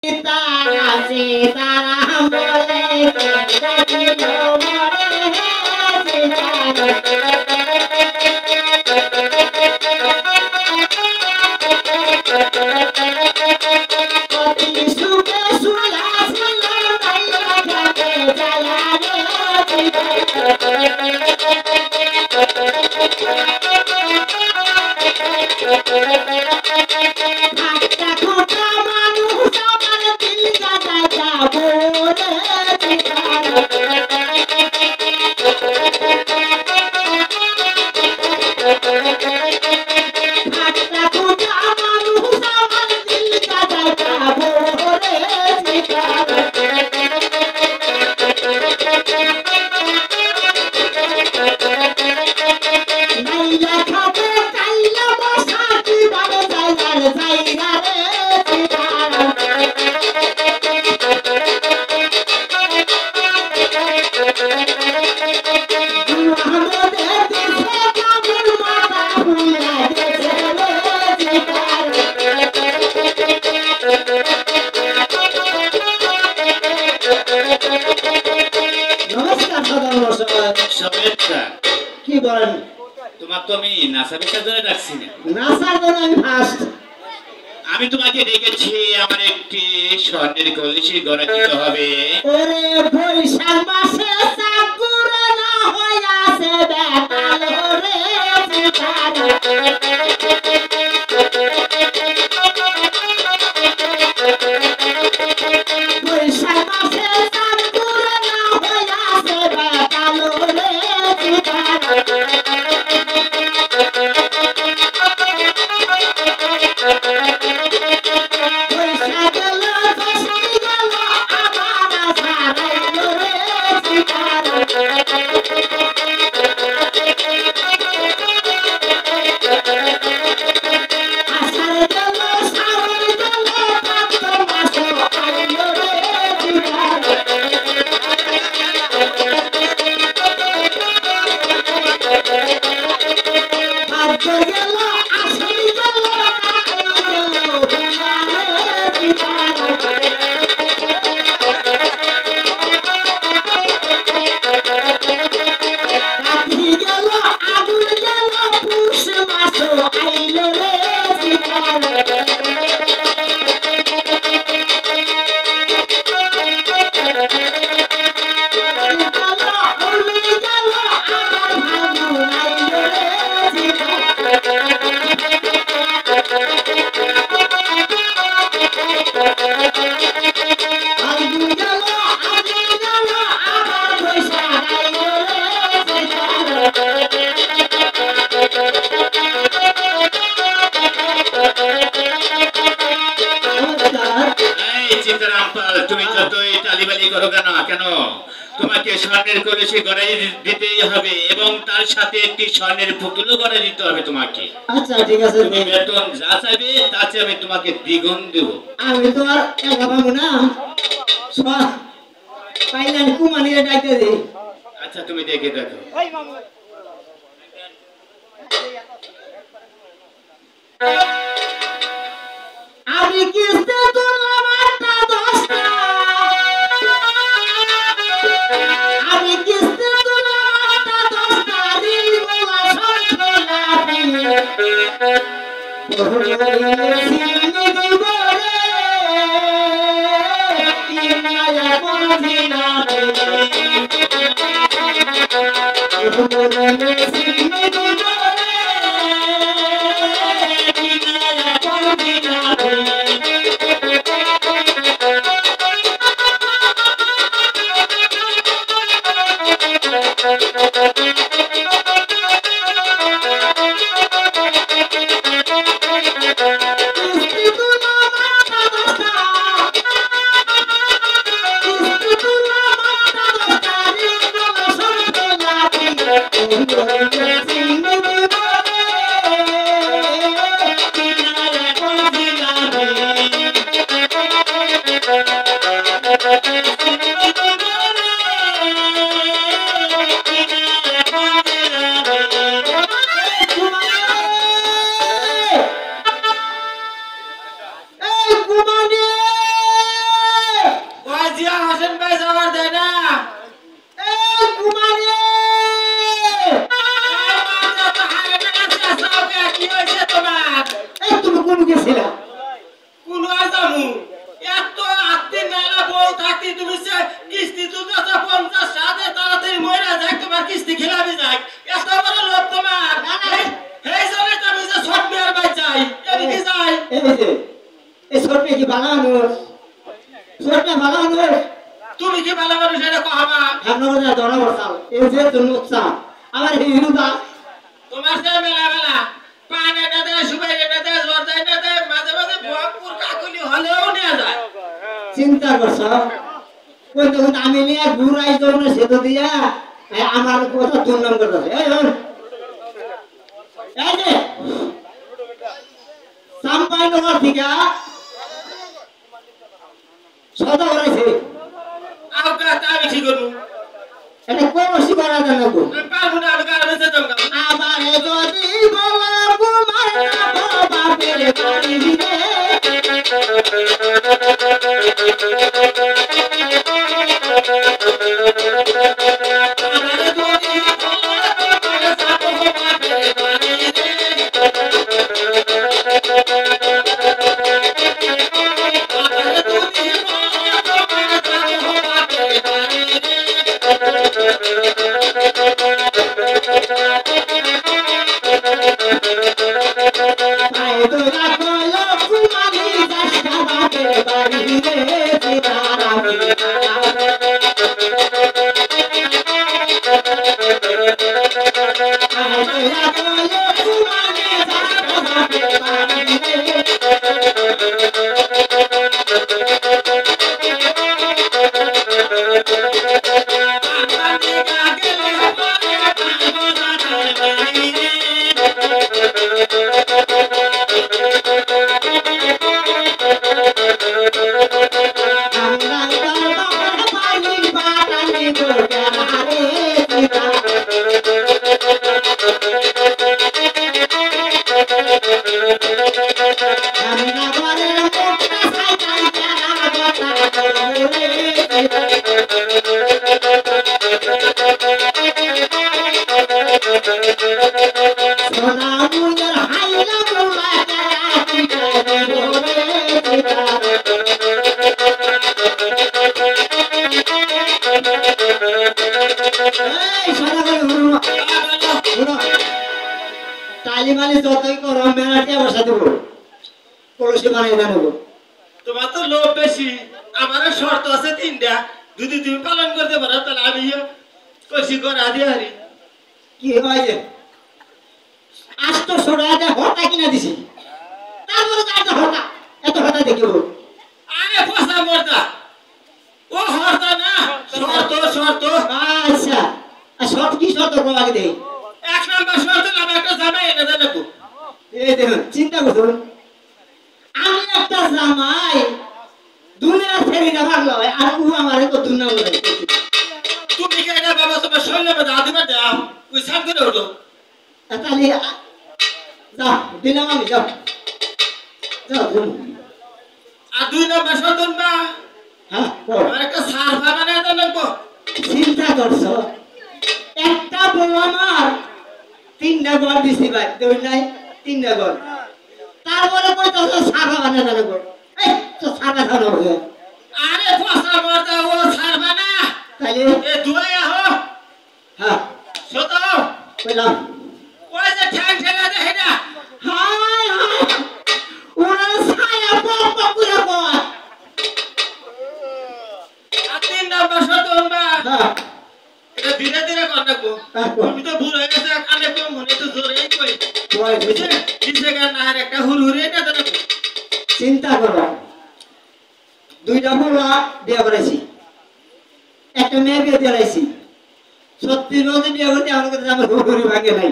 सीताराम बोले আমি তোমাকে ডেকেছি আমার একটি স্বর্ণের কলসি গড়ে দিতে হবে। ওরে বৈশাখ মাসে চাকুর না হইয়াছে বেতাল রে বৈশাখ মাসে চাকুর না হইয়াছে বেতাল রে তোমাকে স্বর্ণের কলসি গড়াই দিতেই হবে এবং তার সাথে একটি স্বর্ণের পুতুলও গড়াই দিতে হবে তোমাকে। আচ্ছা ঠিক আছে, তুমি বেতন যা চাইবে তার চেয়ে আমি তোমাকে দ্বিগুণ দেব। আমি তো আর একা পাবো না, পাইলেন কুমানিরে ডাইতে দিই। আচ্ছা তুমি দেখে দেখো। আমি কিস্তে তুললাম 8-10টা, আমি কিস্তে তুললাম 8-10টা, ঋণগুলা সব ফেলাবি সিলনি দিব রে, তিনমায়া কোনদিনা সিলনি দিব কিস্তি তুমি কিস্তি তো 50 সাথে তাড়াতাড়ি মইরা যাক তোমার কিস্তি খেলাবি যাক এত বড় লোক তোমার এই জন্য তুমি যে শর্ট মেয়ার বাই চাই এদিকে যাই এই যে এই সরপে কি ভালো মানুষ সরপে ভালো মানুষ তুমি কি ভালো মানুষ এটা কহাবা আপনারা যা ধরা বসাল এই যে জন্য উৎসাহ আমার হিরুদা তোমার সে মেলা মেলা পানে না দেয় সুবাই না দেয় জর্দাই না দেয় মাঝে মাঝে ভুয়াপুর কাকুলি হলেও নিয়ে যায় চিন্তা করছ কোন তখন আমি নিয়ে ঘুরাই যাবো না সেতো দিয়া আমার কথা দুর্নাম করতেছে এই যে সাম্পাই নগর থেকে সদা করাইছে আমি কি করবো এটা কোন শিকারা জানো গো আমি পারবো না আমি কারণে যেতাম আমার যদি বলা তোমার বাপের বাড়ি দিবে তোমার তো লোভ বেশি আমার শর্ত আছে 3টা যদি তুমি পালন করতে পারো তাহলে আমি কষি করা দিয়ে হারি কি হয় যে আজ তো সোড়াতে হটা কিনা দিছি তারপরে তো হটা এত হটা দেখিব আরে পয়সা মরদা ও হরতা না শর্ত আচ্ছা আর শর্ট কি শর্ত প্রভাগে দেই 1 নাম্বার শর্ত আমি একটা জামাই এনে দেবো এই দেখুন চিন্তা করুন আমি একটা জামাই দুনিয়া ছেড়ে না ভালো আর ও আমারে তো দুনিয়া বলে তুমি কি এটা বাবা তোমার শরীরে মধ্যে আদিমা দাও ওই সাম করে উঠো তাহলে যাও দিলাম আমি যাও যাও আর 2 নাম্বার শর্ত না হ্যাঁ আমার একটা সারফা বানায় দেবো চিন্তা করছো একটা বউ আমার 3টা গল দিছি ভাই দুই নাই 3টা গল তারপরে কইতো সারফা বানায় দেবো এই তো সারফা ধরো আরে পয়সা মরদা ও সারফা না তাহলে এ দুই আহো হ্যাঁ শত কইলাম ওই যে ঠ্যাং ঠেলা দে হেডা হাই হাই ওরা ছায়া পপ করে কয় আর 3 নাম্বার শর্ত না হ্যাঁ এটা ধীরে ধীরে কর রাখবো তুমি তো ভুল হয়ে গেছে কানে তো মনে তো জোরেই কই কয় বুঝে দিছে গান আর একটা হুরহুরে না দেন চিন্তা করো 2টা বলা দিয়ে বেড়াইছি একটা মেয়ে বিয়ে দিয়ে বেড়াইছি সত্যি বলতে বিয়ে করতে আমার কাছে আমার হুড়ুরি ভাঙে নাই